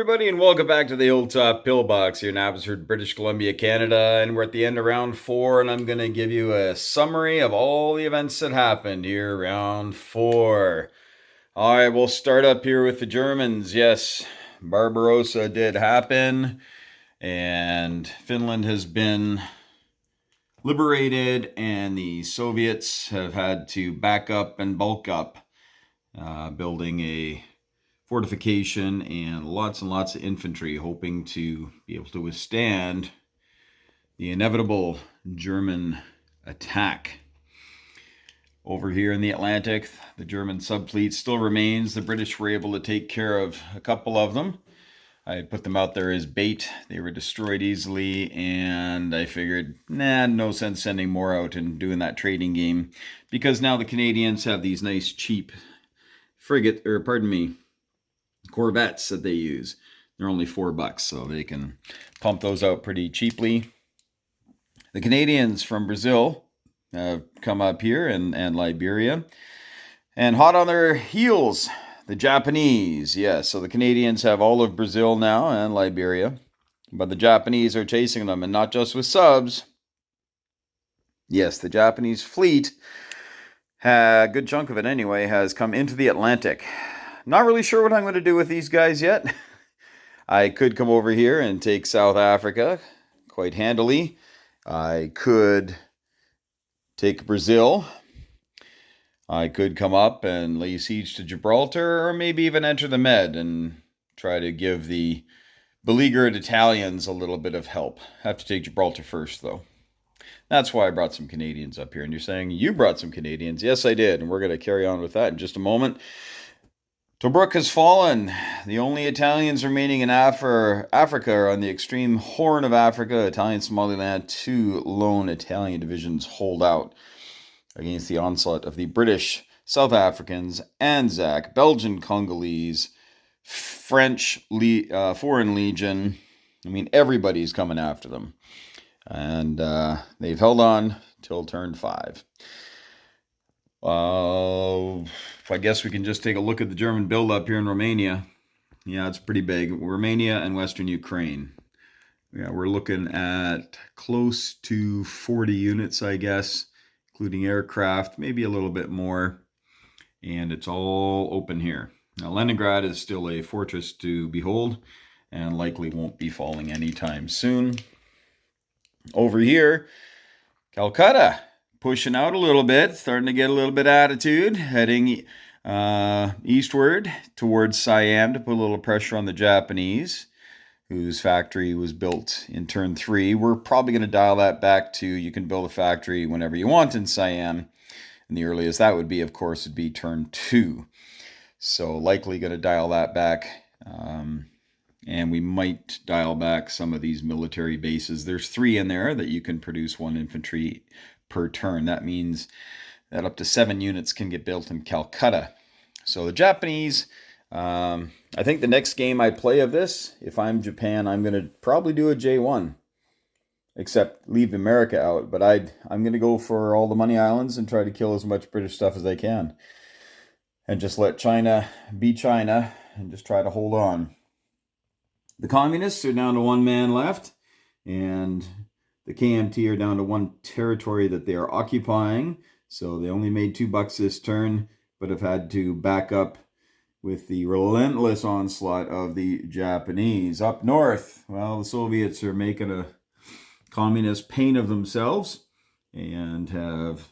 everybody, and welcome back to the Old Top Pillbox here in Abbotsford, British Columbia, Canada. And we're at the end of round 4, and I'm going to give you a summary of all the events that happened here, round 4. All right, we'll start up here with the Germans. Yes, Barbarossa did happen, and Finland has been liberated, and the Soviets have had to back up and bulk up, building a fortification and lots of infantry, hoping to be able to withstand the inevitable German attack. Over here in the Atlantic, the German subfleet still remains. The British were able to take care of a couple of them. I put them out there as bait. They were destroyed easily, and I figured, no sense sending more out and doing that trading game, because now the Canadians have these nice cheap corvettes that they use. They're only $4, so they can pump those out pretty cheaply. The Canadians from Brazil have come up here, and Liberia. And hot on their heels, the Japanese. Yes, so the Canadians have all of Brazil now and Liberia. But the Japanese are chasing them, and not just with subs. Yes, the Japanese fleet, a good chunk of it anyway, has come into the Atlantic. Not really sure what I'm going to do with these guys yet. I could come over here and take South Africa quite handily. I could take Brazil. I could come up and lay siege to Gibraltar, or maybe even enter the Med and try to give the beleaguered Italians a little bit of help. Have to take Gibraltar first, though. That's why I brought some Canadians up here. And you're saying, you brought some Canadians. Yes, I did. And we're going to carry on with that in just a moment. Tobruk has fallen. The only Italians remaining in Africa are on the extreme horn of Africa. Italian Somaliland, 2 lone Italian divisions hold out against the onslaught of the British, South Africans, Anzac, Belgian Congolese, French Foreign Legion. I mean, everybody's coming after them. And they've held on till turn 5. I guess we can just take a look at the German buildup here in Romania. Yeah, it's pretty big. Romania and Western Ukraine. Yeah, we're looking at close to 40 units, I guess, including aircraft, maybe a little bit more. And it's all open here. Now, Leningrad is still a fortress to behold and likely won't be falling anytime soon. Over here, Calcutta, pushing out a little bit, starting to get a little bit of attitude, heading eastward towards Siam to put a little pressure on the Japanese, whose factory was built in turn 3. We're probably going to dial that back to you can build a factory whenever you want in Siam. And the earliest that would be, of course, would be turn 2. So likely going to dial that back. And we might dial back some of these military bases. There's 3 in there that you can produce 1 infantry per turn. That means that up to 7 units can get built in Calcutta. So the Japanese, I think the next game I play of this, if I'm Japan, I'm going to probably do a J1. Except leave America out. But I'm going to go for all the Money Islands and try to kill as much British stuff as I can. And just let China be China and just try to hold on. The communists are down to 1 man left, and the KMT are down to 1 territory that they are occupying. So they only made $2 this turn, but have had to back up with the relentless onslaught of the Japanese. Up north, well, the Soviets are making a communist pain of themselves and have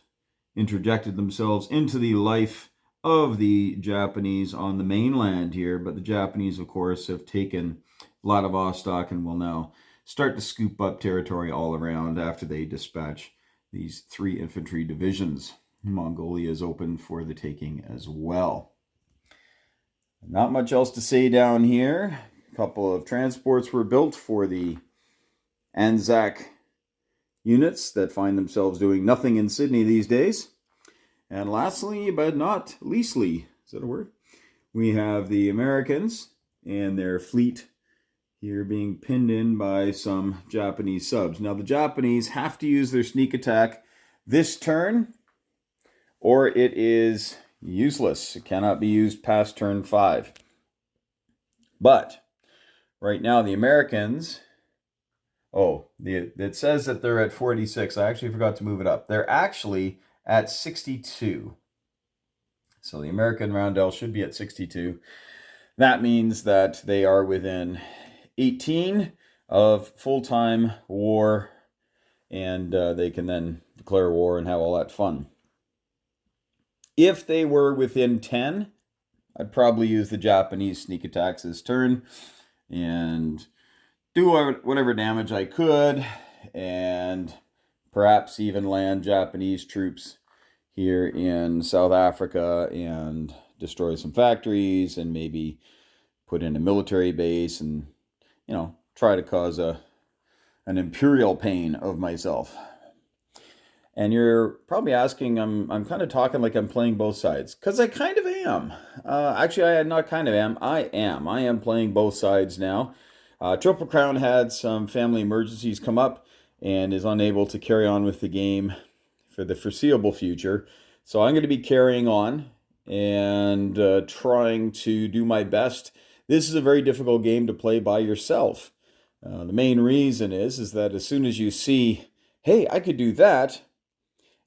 interjected themselves into the life of the Japanese on the mainland here. But the Japanese, of course, have taken Vladivostok and will now start to scoop up territory all around after they dispatch these 3 infantry divisions. Mongolia is open for the taking as well. Not much else to say down here. A couple of transports were built for the Anzac units that find themselves doing nothing in Sydney these days. And lastly, but not leastly, is that a word? We have the Americans and their fleet here being pinned in by some Japanese subs. Now, the Japanese have to use their sneak attack this turn, or it is useless. It cannot be used past turn 5. But right now the Americans, it says that they're at 46. I actually forgot to move it up. They're actually at 62. So the American roundel should be at 62. That means that they are within 18 of full-time war, and they can then declare war and have all that fun. If they were within 10, I'd probably use the Japanese sneak attacks this turn and do whatever damage I could, and perhaps even land Japanese troops here in South Africa and destroy some factories and maybe put in a military base and, try to cause an imperial pain of myself. And you're probably asking, I'm kind of talking like I'm playing both sides, because I kind of am. Actually, I not kind of am. I am. I am playing both sides now. Triple Crown had some family emergencies come up and is unable to carry on with the game for the foreseeable future. So I'm going to be carrying on and trying to do my best. This is a very difficult game to play by yourself. The main reason is that as soon as you see, hey, I could do that,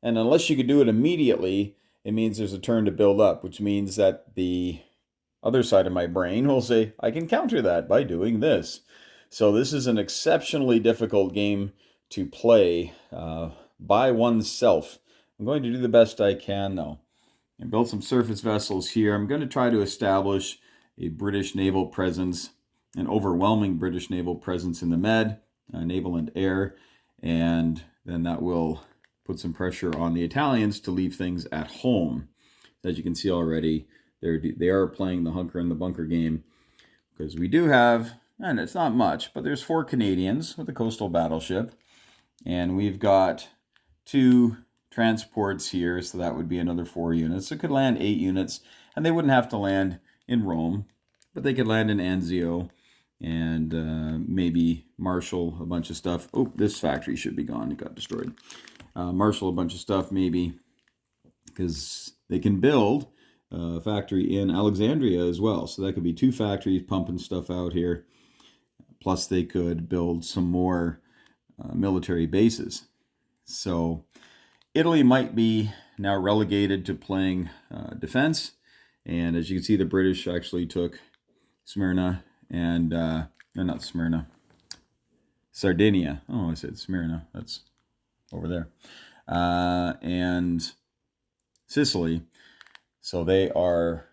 and unless you could do it immediately, it means there's a turn to build up, which means that the other side of my brain will say, I can counter that by doing this. So this is an exceptionally difficult game to play by oneself. I'm going to do the best I can, though. And build some surface vessels here. I'm going to try to establish a British naval presence, an overwhelming British naval presence in the Med, naval and air, and then that will put some pressure on the Italians to leave things at home. As you can see already, they are playing the hunker and the bunker game, because we do have, and it's not much, but there's 4 Canadians with a coastal battleship, and we've got 2 transports here, so that would be another 4 units. It could land 8 units, and they wouldn't have to land in Rome, but they could land in Anzio and maybe marshal a bunch of stuff. Oh, this factory should be gone. It got destroyed. Marshal a bunch of stuff maybe, because they can build a factory in Alexandria as well. So that could be 2 factories pumping stuff out here. Plus they could build some more military bases. So Italy might be now relegated to playing defense. And as you can see, the British actually took Smyrna and, not Smyrna, Sardinia. Oh, I said Smyrna. That's over there. And Sicily. So they are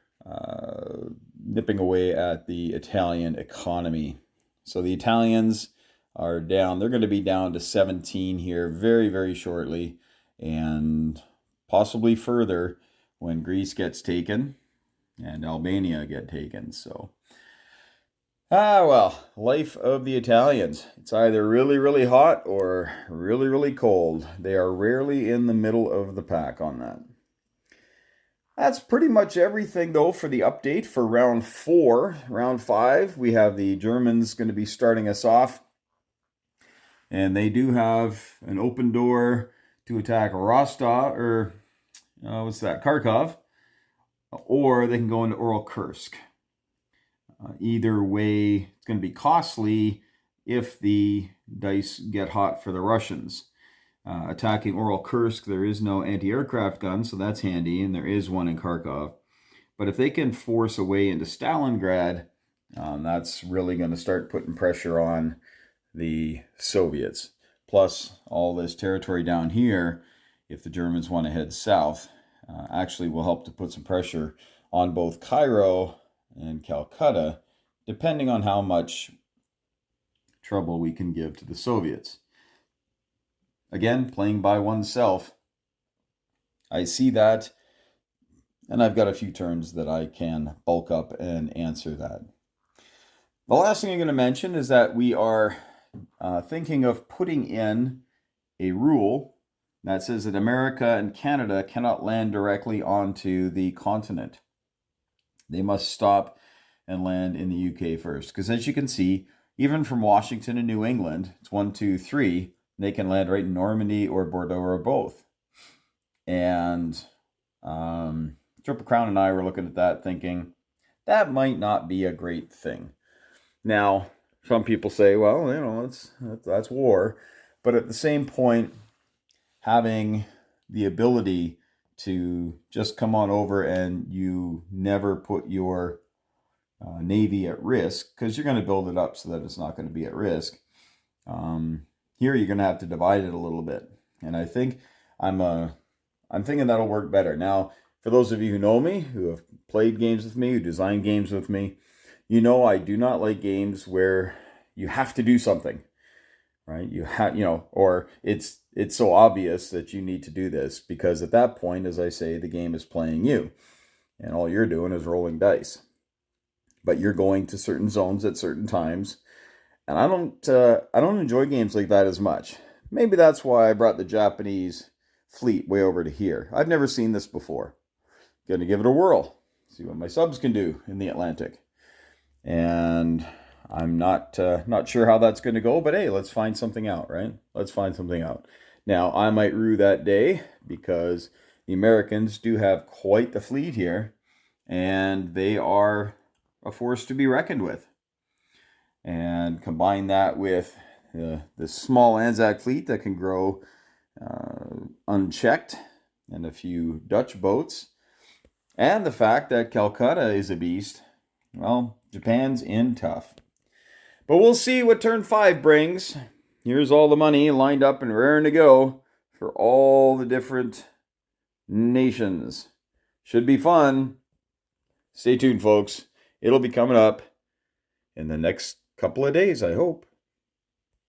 nipping away at the Italian economy. So the Italians are down. They're going to be down to 17 here very, very shortly, and possibly further when Greece gets taken and Albania get taken. So, well, life of the Italians. It's either really, really hot or really, really cold. They are rarely in the middle of the pack on that. That's pretty much everything, though, for the update for round 4. Round 5, we have the Germans going to be starting us off. And they do have an open door to attack Rostov, or Kharkov, or they can go into Oral-Kursk. Either way, it's going to be costly if the dice get hot for the Russians. Attacking Oral-Kursk, there is no anti-aircraft gun, so that's handy, and there is one in Kharkov. But if they can force a way into Stalingrad, that's really going to start putting pressure on the Soviets. Plus, all this territory down here, if the Germans want to head south, actually will help to put some pressure on both Cairo and Calcutta, depending on how much trouble we can give to the Soviets. Again, playing by oneself, I see that, and I've got a few turns that I can bulk up and answer that. The last thing I'm going to mention is that we are thinking of putting in a rule that says that America and Canada cannot land directly onto the continent. They must stop and land in the UK first. Because as you can see, even from Washington and New England, it's 1, 2, 3, they can land right in Normandy or Bordeaux or both. And Triple Crown and I were looking at that thinking, that might not be a great thing. Now, some people say, well, that's war. But at the same point, having the ability to just come on over and you never put your Navy at risk, because you're going to build it up so that it's not going to be at risk. Here you're going to have to divide it a little bit. And I think I'm thinking that'll work better. Now, for those of you who know me, who have played games with me, who design games with me, I do not like games where you have to do something, right? Or it's so obvious that you need to do this, because at that point, as I say, the game is playing you, and all you're doing is rolling dice. But you're going to certain zones at certain times, and I don't enjoy games like that as much. Maybe that's why I brought the Japanese fleet way over to here. I've never seen this before. Gonna give it a whirl, see what my subs can do in the Atlantic. And I'm not sure how that's going to go, but hey, let's find something out, right? Let's find something out. Now, I might rue that day, because the Americans do have quite the fleet here, and they are a force to be reckoned with. And combine that with the small Anzac fleet that can grow unchecked, and a few Dutch boats, and the fact that Calcutta is a beast. Well, Japan's in tough. But we'll see what turn 5 brings. Here's all the money lined up and raring to go for all the different nations. Should be fun. Stay tuned, folks. It'll be coming up in the next couple of days, I hope.